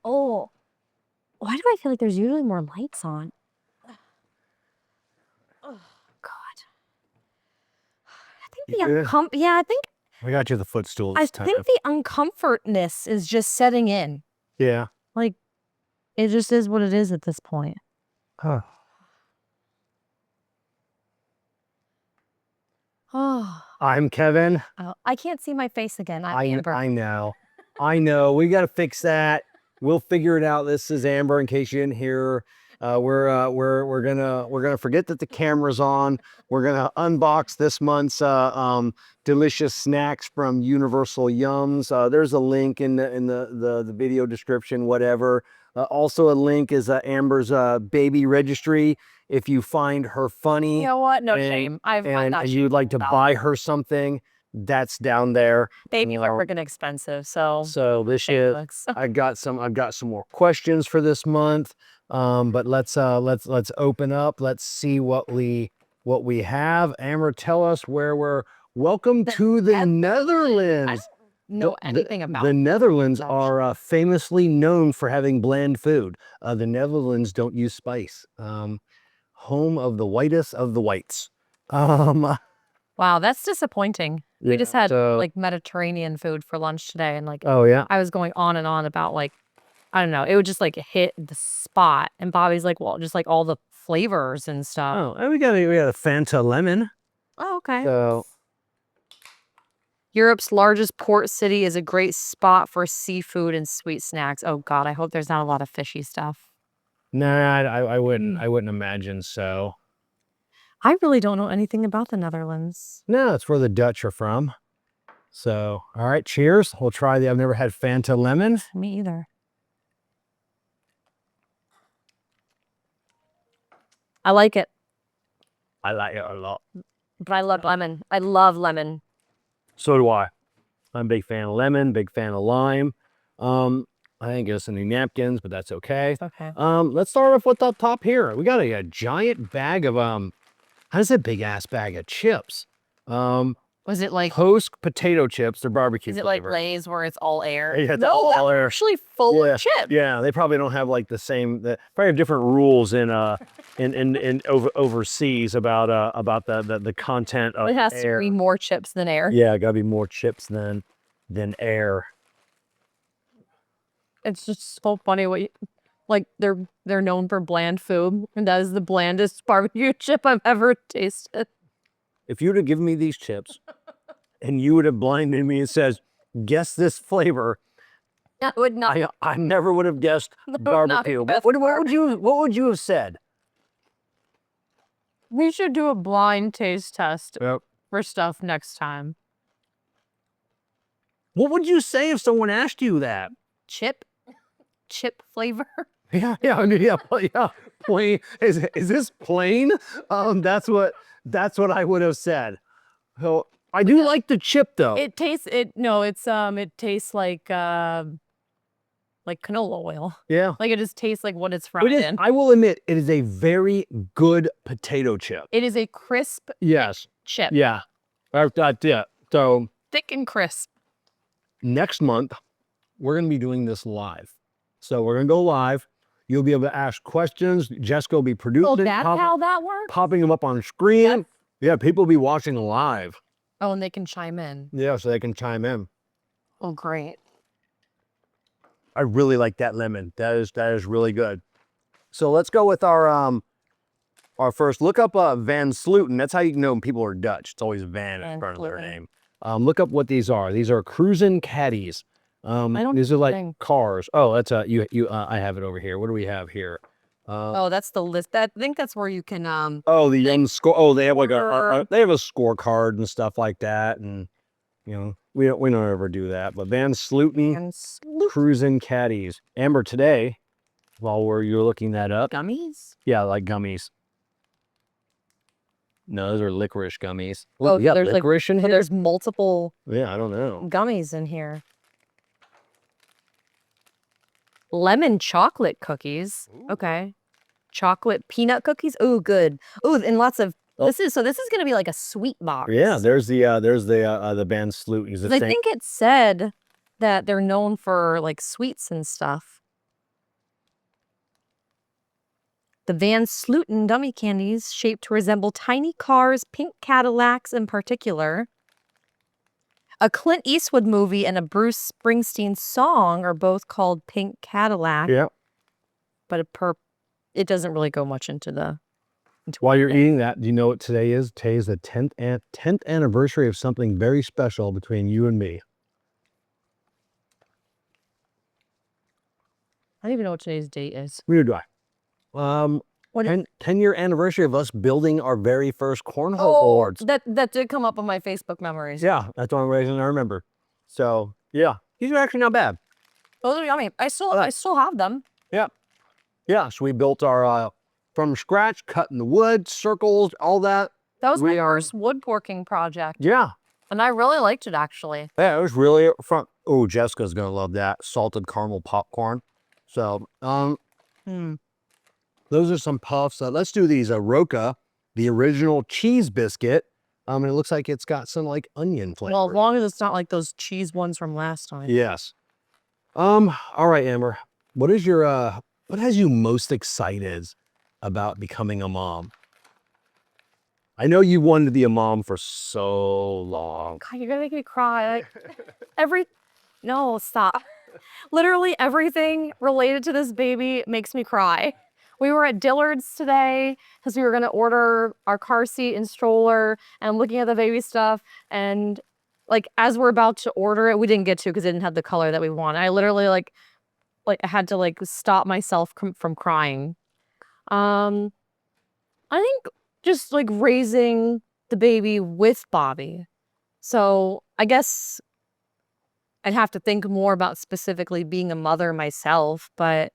Oh, why do I feel like there's usually more lights on? Oh, God. I think I think We got you the footstool I this time. think the uncomfortness is just setting in. Yeah. Like, it just is what it is at this point. Huh. Oh, I'm Kevin. I can't see my face again. I'm Amber. I know. I know. We got to fix that. We'll figure it out. This is Amber. In case you didn't hear, we're gonna forget that the camera's on. We're gonna unbox this month's delicious snacks from Universal Yums. There's a link in the video description. Whatever. Also, a link is Amber's Baby Registry. If you find her funny, You know what? No shame. And you'd like to buy her something, that's down there. Baby are freaking expensive, so this is I've got some more questions for this month. But let's open up. Let's see what we have. Amber, tell us where we're welcome to the Netherlands. Know anything about the Netherlands are famously known for having bland food. The Netherlands don't use spice. Home of the whitest of the whites. Wow, that's disappointing. We just had like Mediterranean food for lunch today, and like, oh yeah, I was going on and on about like, I don't know, it would just like hit the spot. And Bobby's like, well, just like all the flavors and stuff. oh, and we got a Fanta lemon. Oh, okay. So Europe's largest port city is a great spot for seafood and sweet snacks. Oh God, I hope there's not a lot of fishy stuff. nah, I wouldn't imagine so. I really don't know anything about the Netherlands. No, it's where the Dutch are from. So, all right, cheers. We'll try I've never had Fanta lemon. Me either. I like it. I like it a lot. But I love lemon. I love lemon. So do I. I'm a big fan of lemon, big fan of lime. I didn't get us any napkins, but that's okay. Okay. Let's start off with the top here. We got a giant bag of how's a big ass bag of chips? Was it like Post potato chips? They're barbecue. Is it like Lay's where it's all air? Yeah, no, all air. Actually full of chips. Yeah, they probably don't have like the same. Probably have different rules in overseas about the content of it has air. to be more chips than air. Yeah, gotta be more chips than air. It's just so funny what like they're known for bland food, and that is the blandest barbecue chip I've ever tasted. If you'd have given me these chips and you would have blinded me and says, guess this flavor, I would not. I never would have guessed barbecue. What would you have said? We should do a blind taste test for stuff next time. What would you say if someone asked you that? Chip flavor. Yeah. Plain. Is this plain? That's what I would have said. So I do like the chip though. It tastes like canola oil. Yeah. Like it just tastes like what it's fried in. I will admit, it is a very good potato chip. It is a crisp chip. Yeah. Yeah. So thick and crisp. Next month, we're going to be doing this live. So we're going to go live. You'll be able to ask questions. Jessica will be producing. Oh, that's how that works? Popping them up on screen. Yes. Yeah, people will be watching live. Oh, and they can chime in. Yeah, so they can chime in. Oh, great. I really like that lemon. That is really good. So let's go with our first. Look up Van Sluten. That's how you know people are Dutch. It's always Van in front of their name. Look up what these are. These are cruising caddies. These are like cars. Oh, that's I have it over here. What do we have here? Oh, that's the list. I think that's where you can oh, the young score. Oh, they have like they have a scorecard and stuff like that, and you know we don't ever do that. But Van Sluten cruising caddies. Amber, today, while you're looking that up, gummies. Yeah, like gummies. No, those are licorice gummies. Oh, yeah, there's licorice in here. There's multiple. Yeah, I don't know. Gummies in here. Lemon chocolate cookies. Ooh. Okay. Chocolate peanut cookies. Oh, good. Oh, and lots of this is gonna be like a sweet box. Yeah, there's the Van Sluten. I think it said that they're known for like sweets and stuff. The Van Sluten dummy candies shaped to resemble tiny cars, pink Cadillacs in particular. A Clint Eastwood movie and a Bruce Springsteen song are both called Pink Cadillac. Yeah. But it doesn't really go much into the... While you're eating that, do you know what today is? Today is the 10th anniversary of something very special between you and me. I don't even know what today's date is. Neither do I. 10-year anniversary of us building our very first cornhole boards. That did come up on my Facebook memories. Yeah, that's one reason I remember. So yeah, these are actually not bad. Those are yummy. I still have them. Yeah. Yeah, so we built our, from scratch, cutting the wood, circles, all that. That was my first woodworking project. Yeah. And I really liked it, actually. Yeah, it was really fun. Oh, Jessica's going to love that. Salted caramel popcorn. So, those are some puffs. Let's do these. Roca, the original cheese biscuit. And it looks like it's got some like onion flavor. Well, as long as it's not like those cheese ones from last time. Yes. All right, Amber. What is your, what has you most excited about becoming a mom? I know you wanted to be a mom for so long. God, you're gonna make me cry. Like, no, stop. Literally everything related to this baby makes me cry. We were at Dillard's today because we were gonna order our car seat and stroller and looking at the baby stuff. And like, as we're about to order it, we didn't get to because it didn't have the color that we wanted. I literally like I had to like stop myself from crying. I think just like raising the baby with Bobby. So I guess I'd have to think more about specifically being a mother myself, but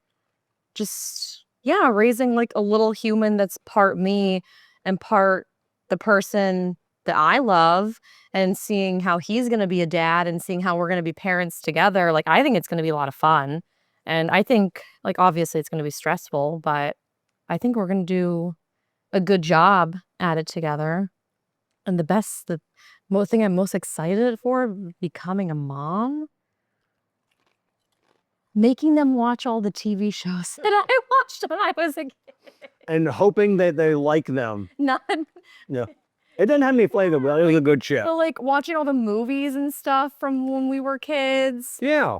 just, yeah, raising like a little human that's part me and part the person that I love, and seeing how he's going to be a dad and seeing how we're going to be parents together. Like, I think it's going to be a lot of fun. And I think, like, obviously it's going to be stressful, but I think we're going to do a good job at it together. And the thing I'm most excited for becoming a mom, making them watch all the TV shows that I watched when I was a kid. And hoping that they like them. None. Yeah. It didn't have any flavor, but it was a good show. So, like, watching all the movies and stuff from when we were kids. Yeah.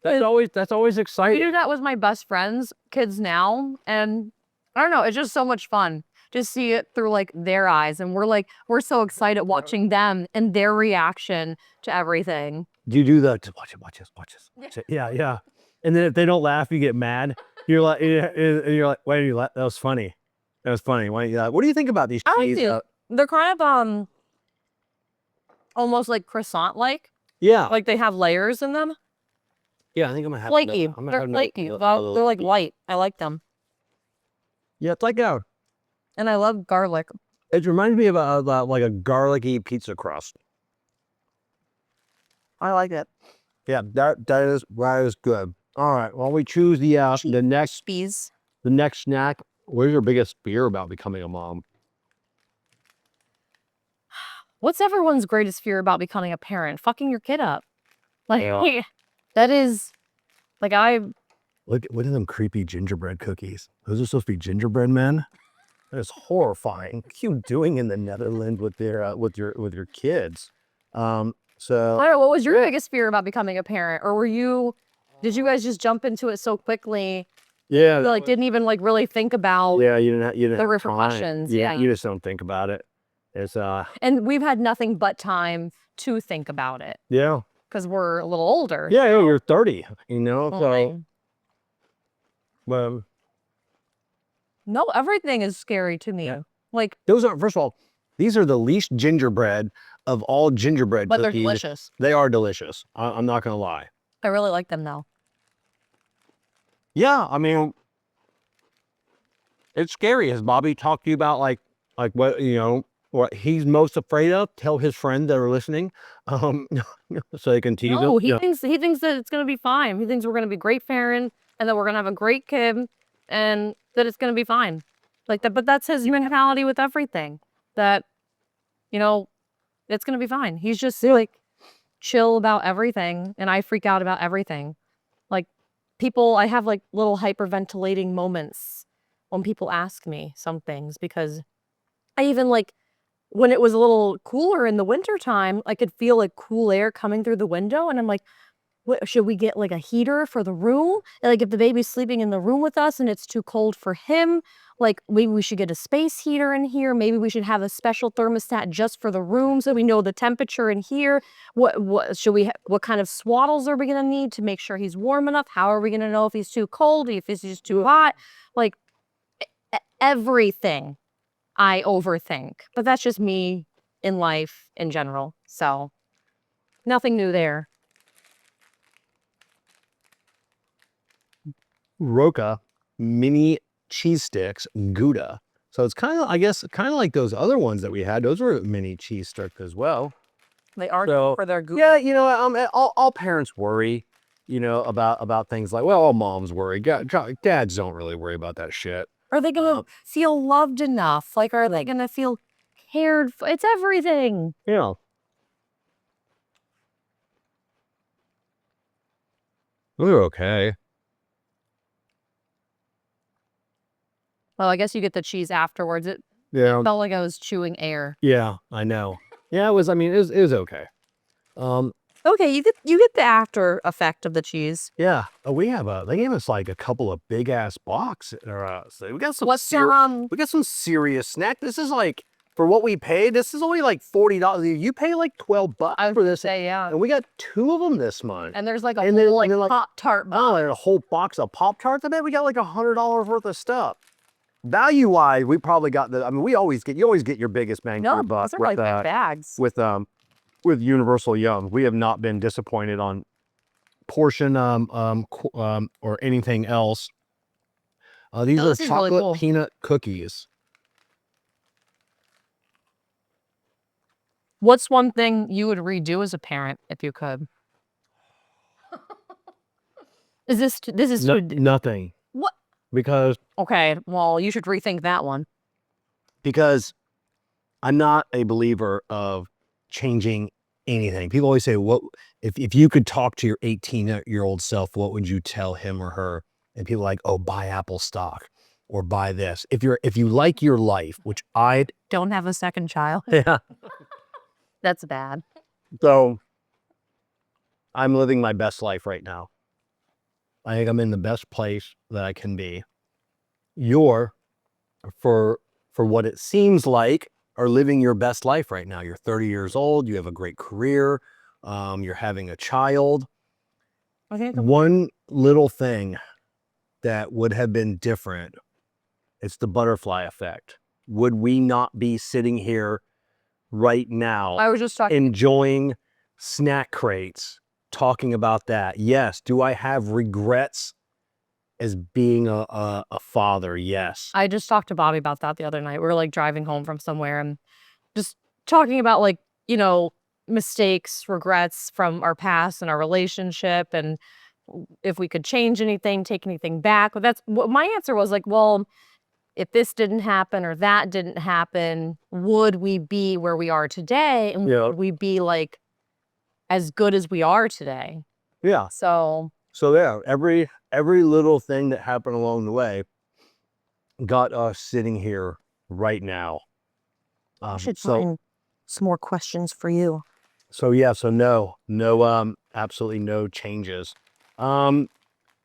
That's always I exciting. do that with my best friends' kids now, and I don't know, it's just so much fun to see it through like their eyes, and we're so excited watching them and their reaction to everything. Do you do the watch this? Yeah. And then if they don't laugh, you get mad. You're like, why did you laugh? That was funny. That was funny. Why don't you laugh? What do you think about these cheese? They're kind of almost like croissant-like. Yeah. Like they have layers in them. Yeah, I think I'm gonna have Flaky. They're flaky. Well, they're like light. I like them. Yeah, it's like a. And I love garlic. It reminds me of like a garlicky pizza crust. I like it. Yeah, that is good. All right. Well, we choose the next snack. What is your biggest fear about becoming a mom? What's everyone's greatest fear about becoming a parent? Fucking your kid up. Like, that is, like, Look at them creepy gingerbread cookies. Those are supposed to be gingerbread men. That is horrifying. What are you doing in the Netherlands with your kids? So I don't know. What was your biggest fear about becoming a parent, or did you guys just jump into it so quickly? Yeah, Like didn't even like really think about. Yeah, you didn't the repercussions. Yeah, you just don't think about it. It's And we've had nothing but time to think about it. Yeah. Because we're a little older. Yeah, you're 30. You know, so. Well. No, everything is scary to me. Yeah. Like those are, first of all, these are the least gingerbread of all gingerbread cookies. But they're delicious. They are delicious. I'm not gonna lie. I really like them now. Yeah, I mean, it's scary. Has Bobby talked to you about like what what he's most afraid of? Tell his friends that are listening, so they can tease him. No, he thinks that it's gonna be fine. He thinks we're gonna be great parents and that we're gonna have a great kid and that it's gonna be fine. Like that, but that's his mentality with everything. That, it's gonna be fine. He's just like chill about everything, and I freak out about everything. Like I have like little hyperventilating moments when people ask me some things, because I even like when it was a little cooler in the winter time, I could feel like cool air coming through the window, and I'm like, what, should we get like a heater for the room? And, like if the baby's sleeping in the room with us and it's too cold for him, like maybe we should get a space heater in here. Maybe we should have a special thermostat just for the room so we know the temperature in here. What should we? What kind of swaddles are we gonna need to make sure he's warm enough? How are we gonna know if he's too cold? If he's just too hot? Like everything I overthink, but that's just me in life in general. So nothing new there. Roca mini cheese sticks, Gouda. So it's kind of, I guess, kind of like those other ones that we had. Those were mini cheese sticks as well. They are So, for their Gouda. yeah, you know, all parents worry, you know, about things like, well, all moms worry. Dads don't really worry about that shit. Are they gonna feel loved enough? Like, are they gonna feel cared for? It's everything. Yeah. They're okay. Well, I guess you get the cheese afterwards. It Yeah. felt like I was chewing air. Yeah, I know. Yeah, it was, I mean, it was okay. Okay, you get the after effect of the cheese. Yeah. We have they gave us like a couple of big ass boxes. So we got some What's we got some serious snack. This is like, for what we paid, this is only like $40. You pay like $12 I for would this. say, yeah. And we got 2 of them this month. And there's like a And then- whole and then, like, Pop-Tart box. Oh, and a whole box of Pop-Tarts. I bet we got like $100 worth of stuff. Value-wise, we probably got I mean, you always get your biggest bang for No, your buck those are like big bags. with Universal Young. We have not been disappointed on portion or anything else. These are This is really chocolate cool. peanut cookies. What's one thing you would redo as a parent if you could? Is this Nothing. What? Because Okay, well, you should rethink that one. I'm not a believer of changing anything. People always say, "What if you could talk to your 18-year-old self? What would you tell him or her?" And people are like, "Oh, buy Apple stock or buy this." If you like your life, which I Don't have a second child. yeah. That's bad. So I'm living my best life right now. I think I'm in the best place that I can be. You're, for what it seems like, are living your best life right now. You're 30 years old. You have a great career. You're having a child. Okay. One little thing that would have been different, it's the butterfly effect. Would we not be sitting here right now I was just talking. enjoying snack crates, talking about that? Yes. Do I have regrets as being a father? Yes. I just talked to Bobby about that the other night. We were like driving home from somewhere and just talking about like, you know, mistakes, regrets from our past and our relationship, and if we could change anything, take anything back. But that's what my answer was, like, well, if this didn't happen or that didn't happen, would we be where we are today? And Yeah. would we be like as good as we are today? Yeah. So Yeah, every little thing that happened along the way got us sitting here right now. I should find some more questions for you. So yeah, so no, absolutely no changes.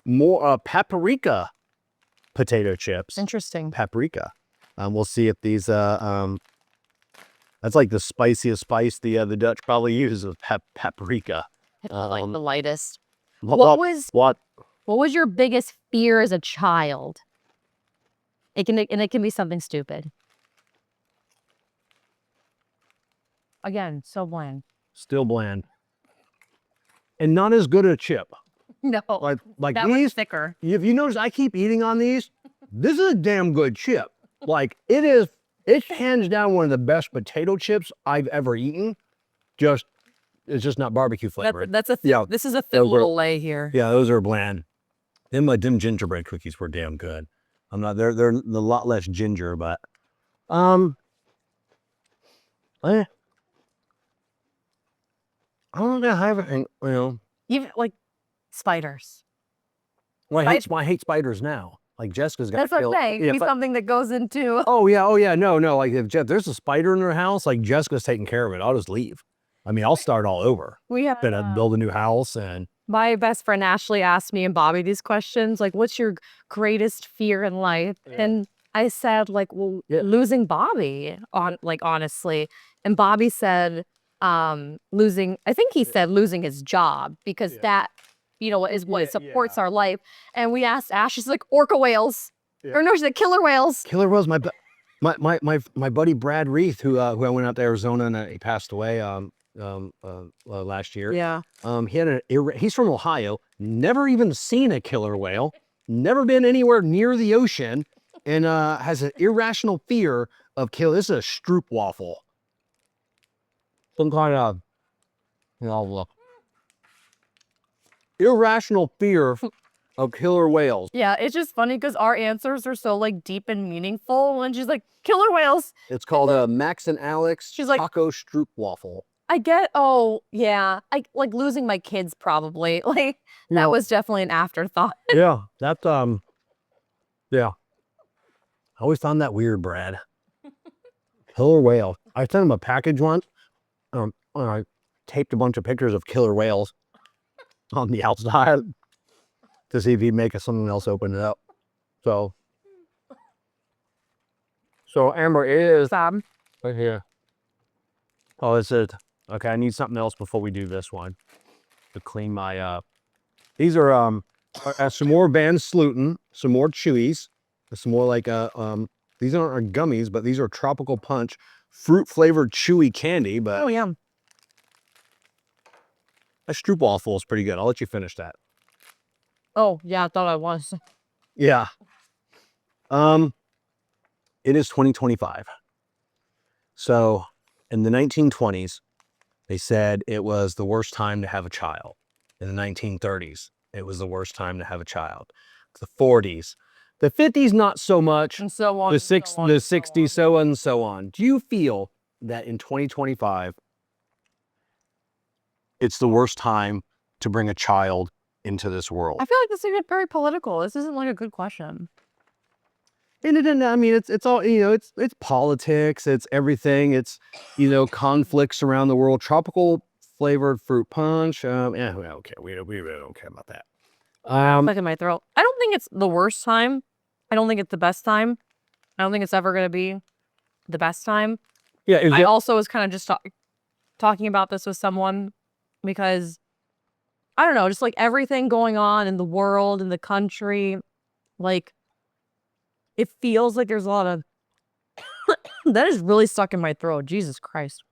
More paprika potato chips. Interesting. Paprika. We'll see if these that's like the spiciest spice the Dutch probably use is paprika. Like the lightest. What? What was your biggest fear as a child? It can be something stupid. Again, so bland. Still bland. And not as good a chip. No, Like that these. was thicker. If you notice, I keep eating on these. This is a damn good chip. Like it's hands down one of the best potato chips I've ever eaten. It's just not barbecue flavored. This is a thin Those were- little lay here. Yeah, those are bland. Them gingerbread cookies were damn good. They're a lot less ginger, but I don't know. I haven't, Even like spiders. well, I hate spiders now. Like Jessica's got. That's what I'm saying. Yeah, Be something that goes into. oh yeah, no. Like if there's a spider in their house, like Jessica's taking care of it. I'll just leave. I mean, I'll start all over. We have Gonna build a new house and. My best friend Ashley asked me and Bobby these questions, like, what's your greatest fear in life? Yeah. And I said, like, well, losing Bobby, honestly. And Bobby said, losing, I think he said losing his job, because that, is what supports our life. And we asked Ash, she's like, orca whales. Or no, she said killer whales. Killer whales, my buddy Brad Reith, who I went out to Arizona and he passed away last year. Yeah. He had he's from Ohio, never even seen a killer whale, never been anywhere near the ocean, and has an irrational fear of kill. This is a stroop waffle. Some kind of, look. Irrational fear of killer whales. Yeah, it's just funny because our answers are so like deep and meaningful. And she's like, killer whales. It's called a Max and Alex She's like, taco stroop waffle. I get, I like losing my kids probably. Like that was definitely an afterthought. Yeah, that's yeah. I always found that weird, Brad. Killer whale. I sent him a package once. I taped a bunch of pictures of killer whales on the outside to see if he'd make something else open it up. So Amber, it is right here. Oh, is it? Okay, I need something else before we do this one to clean my these are some more Van Sluten, some more Chewies, some more like these aren't gummies, but these are Tropical Punch fruit flavored chewy candy. But oh yeah, a stroop waffle is pretty good. I'll let you finish that. Oh yeah, I thought I was. Yeah. It is 2025. So in the 1920s, they said it was the worst time to have a child. In the 1930s, it was the worst time to have a child. The 40s, the 50s, not so much. And so on. The 60s, so on and so on. Do you feel that in 2025, it's the worst time to bring a child into this world? I feel like this is very political. This isn't like a good question. And I mean, it's all, it's politics, it's everything, it's, conflicts around the world. Tropical flavored fruit punch. Okay, we really don't care about that. Stuck in my throat. I don't think it's the worst time. I don't think it's the best time. I don't think it's ever going to be the best time. Yeah. I also was kind of just talking about this with someone because, I don't know, just like everything going on in the world, in the country, like, it feels like there's a lot of, that is really stuck in my throat. Jesus Christ.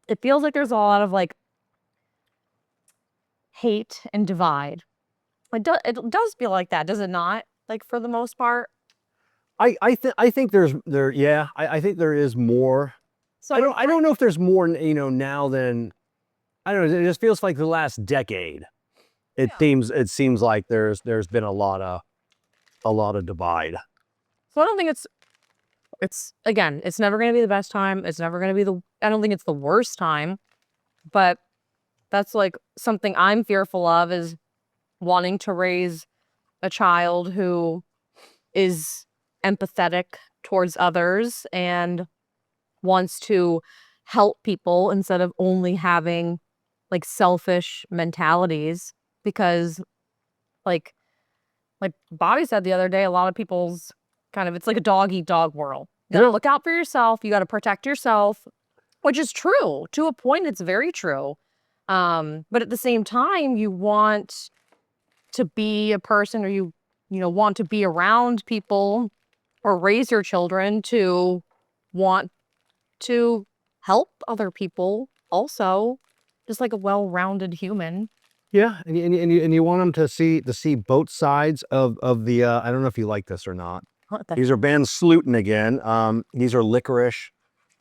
It feels like there's a lot of like hate and divide. It does feel like that, does it not? Like for the most part. I think I think there is more. So I don't know if there's more, now than, I don't know. It just feels like the last decade. It seems like there's been a lot of divide. So I don't think it's again, it's never going to be the best time. It's never going to be I don't think it's the worst time, but that's like something I'm fearful of, is wanting to raise a child who is empathetic towards others and wants to help people instead of only having like selfish mentalities. Because like Bobby said the other day, a lot of people's it's like a dog eat dog world. You gotta look out for yourself. You gotta protect yourself, which is true. To a point, it's very true. But at the same time, you want to be a person, or you want to be around people or raise your children to want to help other people also, just like a well-rounded human. Yeah, and you want them to see both sides of the. I don't know if you like this or not. These are Van Sluten again. These are licorice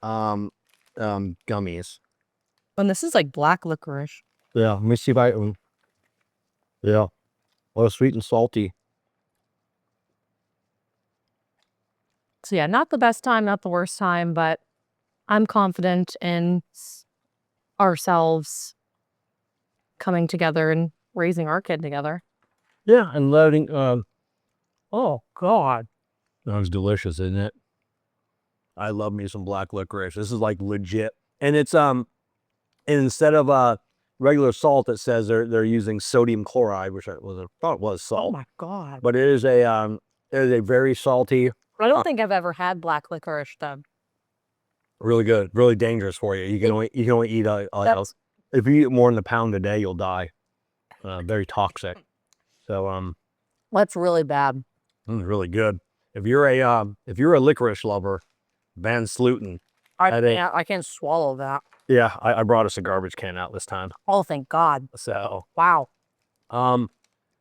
gummies. And this is like black licorice. Yeah, let me see if I. Yeah, well, sweet and salty. So yeah, not the best time, not the worst time, but I'm confident in ourselves coming together and raising our kid together. Yeah, and loading. Oh God, that was delicious, isn't it? I love me some black licorice. This is like legit, and it's and instead of regular salt, it says they're using sodium chloride, which I thought it was Oh salt, my God. but it is a very salty, I don't think I've ever had black licorice though. really good, really dangerous for you. You can only eat if you eat more than a pound a day, you'll die. Very toxic. So That's really bad. really good. If you're a licorice lover, Van Sluten. I can't swallow that. Yeah, I brought us a garbage can out this time. Oh, thank God. So Wow. um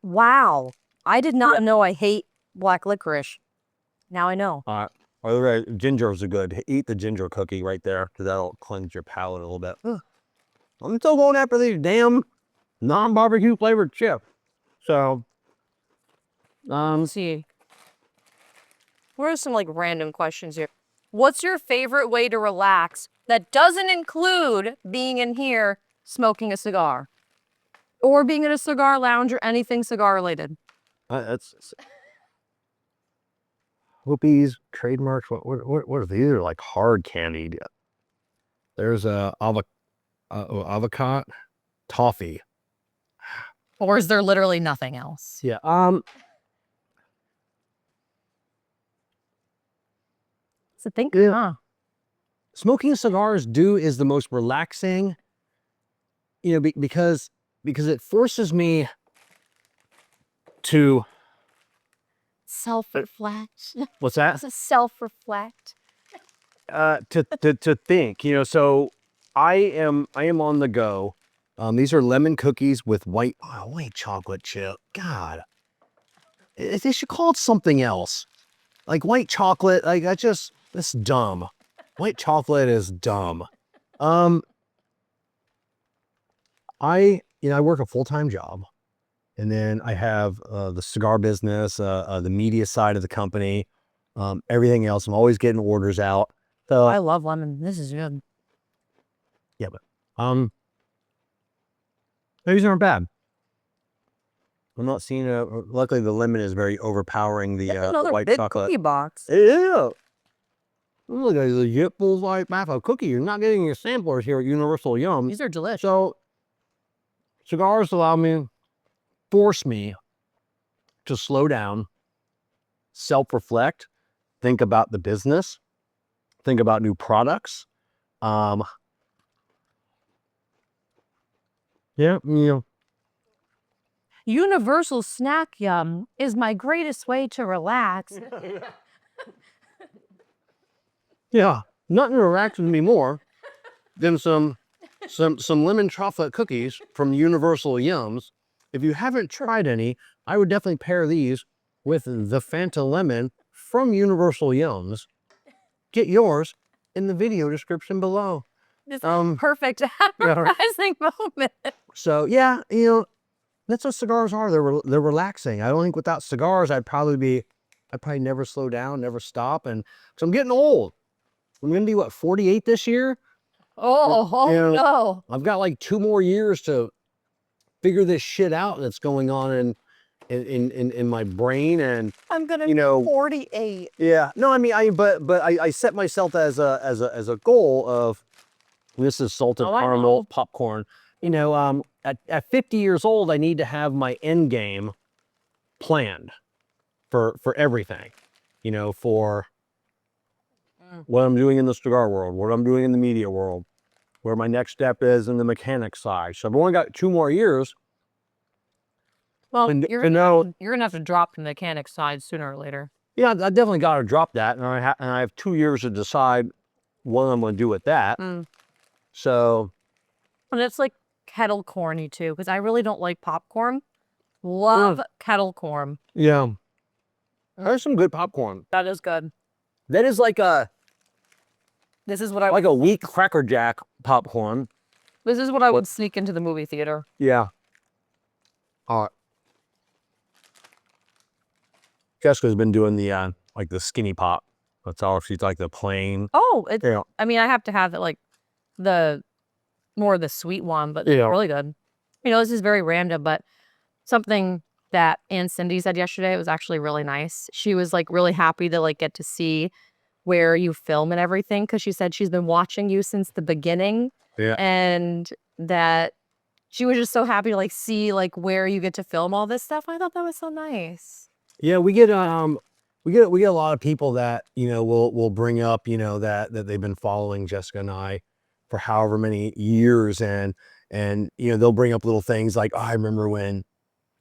Wow. I did not know I hate black licorice. Now I know. gingers are good. Eat the ginger cookie right there, because that'll cleanse your palate a little bit. Ugh. I'm still going after these damn non-barbecue flavored chips. So Let's see. What are some like random questions here? What's your favorite way to relax that doesn't include being in here smoking a cigar? Or being in a cigar lounge or anything cigar related? that's Whoopies, trademarks. What are these? Are like hard candied. There's a avocado toffee. Or is there literally nothing else? Yeah. So think, Yeah. huh? Smoking cigars is the most relaxing, because it forces me to Self-reflect. what's that? Self-reflect. To think, so I am on the go. These are lemon cookies with white chocolate chip. God, they should call it something else, like white chocolate. Like that's dumb. White chocolate is dumb. I work a full-time job, and then I have the cigar business, the media side of the company, everything else. I'm always getting orders out. So I love lemon. This is good. yeah, but these aren't bad. I'm not seeing luckily the lemon is very overpowering the Another white big chocolate. cookie box. Yeah. Look at the legit full-size half a cookie. You're not getting your samplers here at Universal Yum. These are delicious. So cigars force me to slow down, self-reflect, think about the business, think about new products. Yeah, Universal Snack Yum is my greatest way to relax. yeah. Nothing relaxes me more than some lemon chocolate cookies from Universal Yums. If you haven't tried any, I would definitely pair these with the Fanta Lemon from Universal Yums. Get yours in the video description below. This perfect advertising moment. So yeah, that's what cigars are. They're relaxing. I don't think without cigars I'd probably never slow down, never stop. And so I'm getting old. I'm gonna be 48 this year. No. I've got like 2 more years to figure this shit out that's going on in my brain. And I'm gonna be 48. yeah, no, I mean I set myself as a goal of, this is salted caramel popcorn. At 50 years old, I need to have my end game planned for everything, for what I'm doing in the cigar world, what I'm doing in the media world, where my next step is in the mechanic side. So I've only got 2 more years. Well, you're gonna have to drop the mechanic side sooner or later. Yeah, I definitely got to drop that, and I have 2 years to decide what I'm going to do with that. So, and it's like kettle corny too, because I really don't like popcorn. Love kettle corn. Yeah, there's some good popcorn. That is good. That is like this is what I like a weak Cracker Jack popcorn. This is what I would sneak into the movie theater. Yeah. All right. Jessica's been doing the like the skinny pop. That's all. She's like the plain. Oh, I mean, I have to have it like the more of the sweet one, but it's really good. This is very random, but something that Aunt Cindy said yesterday. It was actually really nice. She was like really happy to like get to see where you film and everything, because she said she's been watching you since the beginning. Yeah. And that she was just so happy to like see like where you get to film all this stuff. I thought that was so nice. Yeah, we get a lot of people that, you know, will bring up, you know, that they've been following Jessica and I for however many years, and you know, they'll bring up little things like, oh, I remember when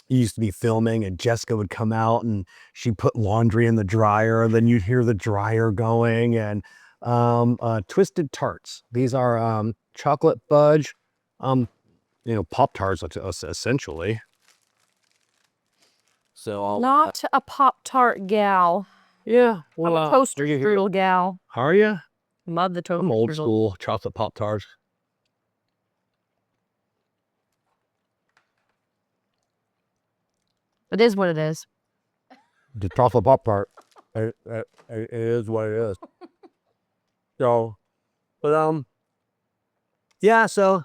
you used to be filming and Jessica would come out and she put laundry in the dryer, and then you'd hear the dryer going. And twisted tarts. These are chocolate fudge, you know, Pop-Tarts essentially. So Not a Pop-Tart gal. yeah, well, I'm a toaster strudel gal. How are you? Love the toaster I'm old strudel. school chocolate Pop-Tarts. It is what it is. The chocolate Pop-Tart. It is what it is. So, but yeah. So,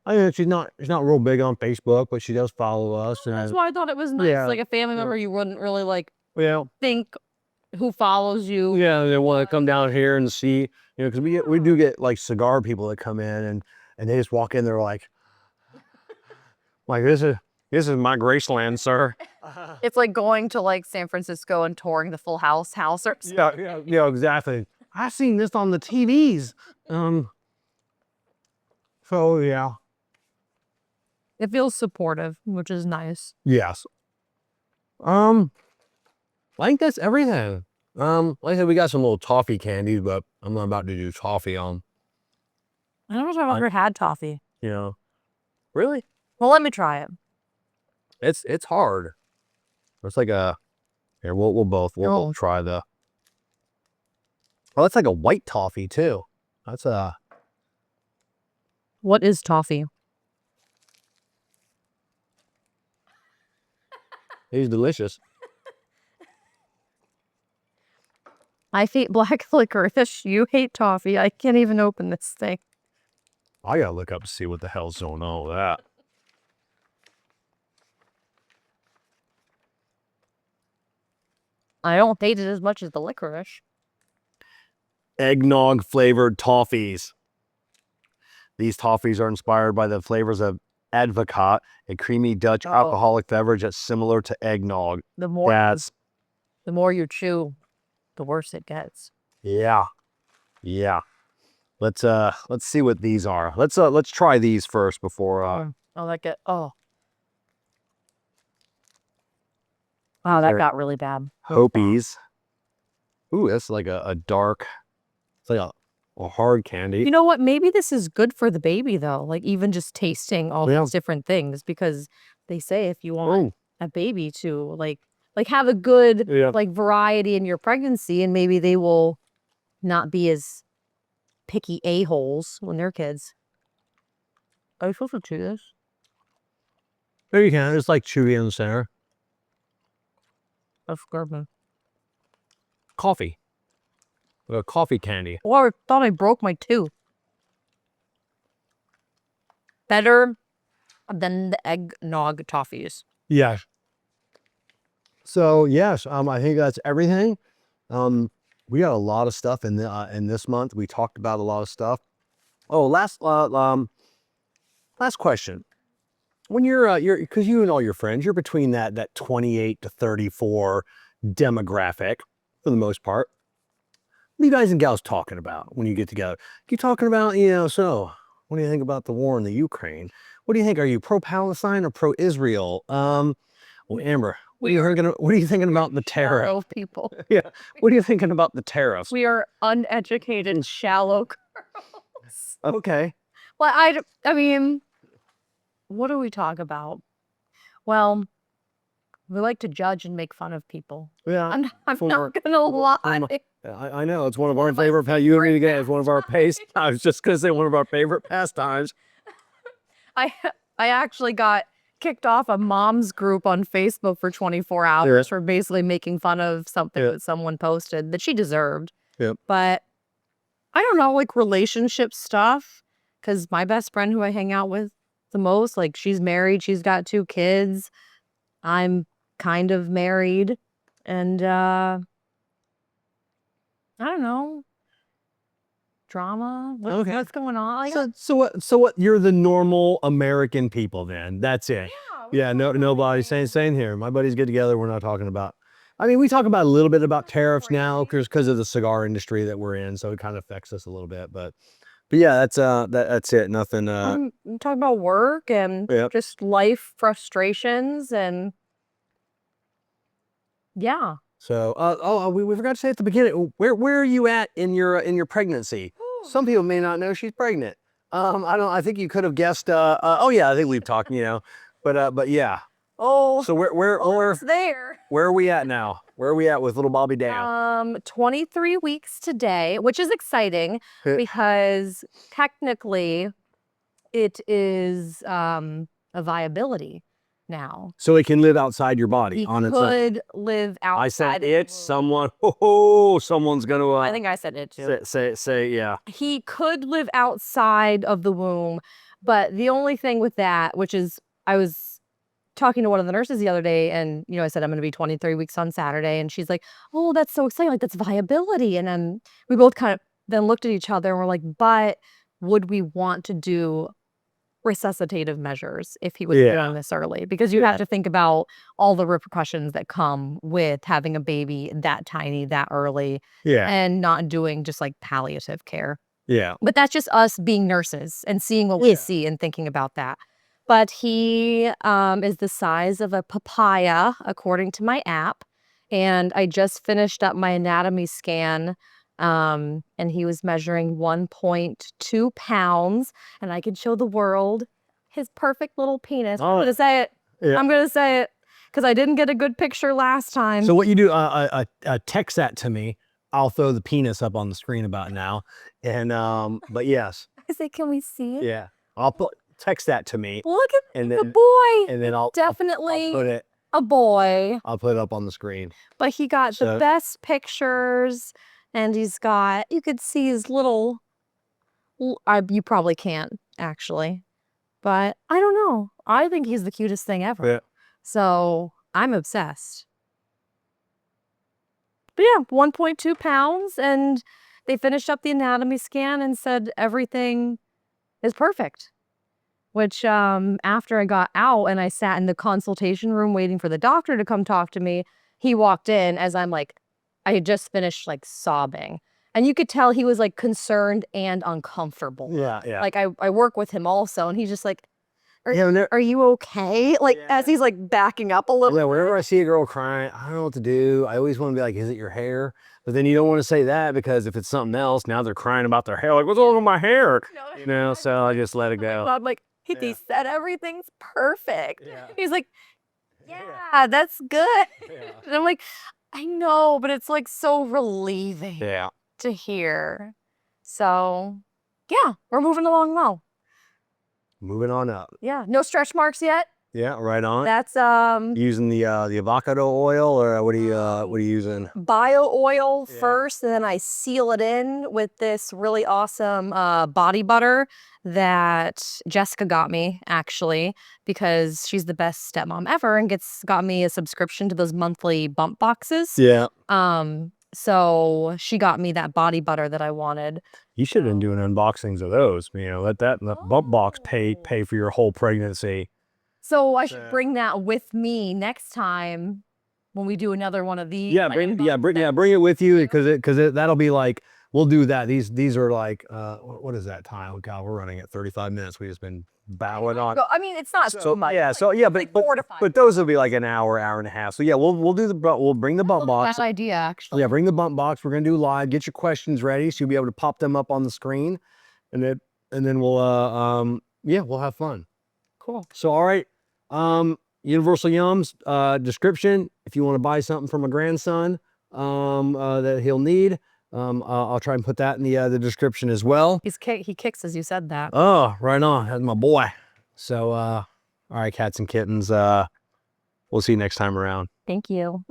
I mean, she's not real big on Facebook, but she does follow us. That's And why I thought it was nice. Yeah. Like a family member, you wouldn't really like well, think who follows you. yeah, they want to come down here and see, you know, because we do get like cigar people that come in and they just walk in. They're like this is my Graceland, sir. It's like going to like San Francisco and touring the Full House or something. Yeah, exactly. I seen this on the TVs. So yeah. It feels supportive, which is nice. Yes. I think that's everything. Like I said, we got some little toffee candies, but I'm not about to do toffee on, I don't know if I've ever had toffee. you know. Really? Well, let me try it. It's hard. It's like a, here, we'll both try the, oh, that's like a white toffee too. That's a, What is toffee? it's delicious. I hate black licorice. You hate toffee. I can't even open this thing. I gotta look up to see what the hell's going on with that. I don't hate it as much as the licorice. Eggnog flavored toffees. These toffees are inspired by the flavors of Advocaat, a creamy Dutch alcoholic beverage that's similar to eggnog. The more you chew, the worse it gets. Yeah. Let's see what these are. Let's try these first before I like it. Oh. Wow, that got really bad. Hopies. Ooh, that's like a dark, it's like a hard candy. You know what? Maybe this is good for the baby though. Like even just tasting all these different things, because they say if you want a baby to like have a good like variety in your pregnancy, and maybe they will not be as picky a-holes when they're kids. Are you supposed to chew this? There you can. It's like chewy in the center. That's good. Coffee. A coffee candy. Oh, I thought I broke my tooth. Better than the eggnog toffees. Yes. So yes, I think that's everything. We got a lot of stuff in this month. We talked about a lot of stuff. Oh, last question. When you're because you and all your friends, you're between that 28 to 34 demographic for the most part. What are you guys and gals talking about when you get together? You talking about, you know, so what do you think about the war in the Ukraine? What do you think? Are you pro-Palestine or pro-Israel? Well, Amber, what are you thinking about the tariff? Shallow people. Yeah. What are you thinking about the tariffs? We are uneducated, shallow girls. Okay. Well, I mean, what do we talk about? Well, we like to judge and make fun of people. Yeah. I'm not gonna lie. I know. It's one of our favorite, you and me together, it's one of our I was just going to say one of our favorite pastimes. I actually got kicked off a mom's group on Facebook for 24 hours for basically making fun of something that someone posted that she deserved. Yeah. But I don't know, like relationship stuff, because my best friend who I hang out with the most, like she's married, she's got 2 kids. I'm kind of married, and I don't know, drama. What's going on? Like, So what? You're the normal American people then. That's it. Yeah. No, nobody saying here. My buddies get together. We're not talking about. I mean, we talk about a little bit about tariffs now because of the cigar industry that we're in, so it kind of affects us a little bit. But yeah, that's it. Nothing. I'm talking about work and Yep. just life frustrations and yeah. So we forgot to say at the beginning, where are you at in your pregnancy? Some people may not know she's pregnant. I think you could have guessed. Oh yeah, I think we've talked. But yeah. Oh, So where it's there. where are we at now? Where are we at with little Bobby Dan? 23 weeks today, which is exciting because technically it is a viability now. So it can live outside your body He on its own. could live outside. I said of the it. womb. Someone. Oh, someone's gonna. I think I said it too. Say yeah. He could live outside of the womb, but the only thing with that, which is I was talking to one of the nurses the other day, and I said I'm going to be 23 weeks on Saturday, and she's like, "Oh, that's so exciting! Like that's viability." And then we both kind of then looked at each other and we're like, "But would we want to do resuscitative measures if he was born this early?" Because you have to think about all the repercussions that come with having a baby that tiny, that early, and not doing just like palliative care. Yeah. But that's just us being nurses and seeing what we see and thinking about that. But he is the size of a papaya, according to my app. And I just finished up my anatomy scan, and he was measuring 1.2 pounds. And I could show the world his perfect little penis. I'm going to say it. Yeah. I'm going to say it because I didn't get a good picture last time. So what you do, text that to me. I'll throw the penis up on the screen about now. And but yes. I say, can we see it? Yeah. Text that to me. Look at the then, boy. And then I'll definitely put it. A boy. I'll put it up on the screen. But he got the best pictures, and he's got, you could see his little, you probably can't actually, but I don't know. I think he's the cutest thing ever. Yeah. So I'm obsessed. But yeah, 1.2 pounds, and they finished up the anatomy scan and said everything is perfect. Which after I got out and I sat in the consultation room waiting for the doctor to come talk to me, he walked in as I had just finished like sobbing. And you could tell he was like concerned and uncomfortable. Yeah, yeah. Like I work with him also, and he's just like, are you okay? Like as he's like backing up a little. Yeah, whenever I see a girl crying, I don't know what to do. I always want to be like, is it your hair? But then you don't want to say that because if it's something else, now they're crying about their hair. Like, what's wrong with my hair? So I just let it go. I'm like, he said everything's perfect. Yeah. He's like, yeah, that's good. Yeah. And I'm like, I know, but it's like so relieving to hear. So yeah, we're moving along well. Moving on up. Yeah, no stretch marks yet. Yeah, right on. That's using the avocado oil, or what are you using? Bio oil first, and then I seal it in with this really awesome body butter that Jessica got me actually, because she's the best stepmom ever and got me a subscription to those monthly bump boxes. Yeah. So she got me that body butter that I wanted. You should have been doing unboxings of those. Let that bump box pay for your whole pregnancy. So I should bring that with me next time when we do another one of these. Yeah, bring it with you because that'll be like, we'll do that. These are like, what is that time? God, we're running at 35 minutes. We've just been bowing on. I mean, it's not so much. Yeah, but those will be like an hour and a half. So yeah, we'll bring the bump box. Bad idea, actually. Yeah, bring the bump box. We're gonna do live. Get your questions ready, so you'll be able to pop them up on the screen, and then we'll we'll have fun. Cool. So all right. Universal Yums description. If you want to buy something from a grandson that he'll need, I'll try and put that in the description as well. He kicks as you said that. Oh, right on. That's my boy. So all right, cats and kittens. We'll see you next time around. Thank you.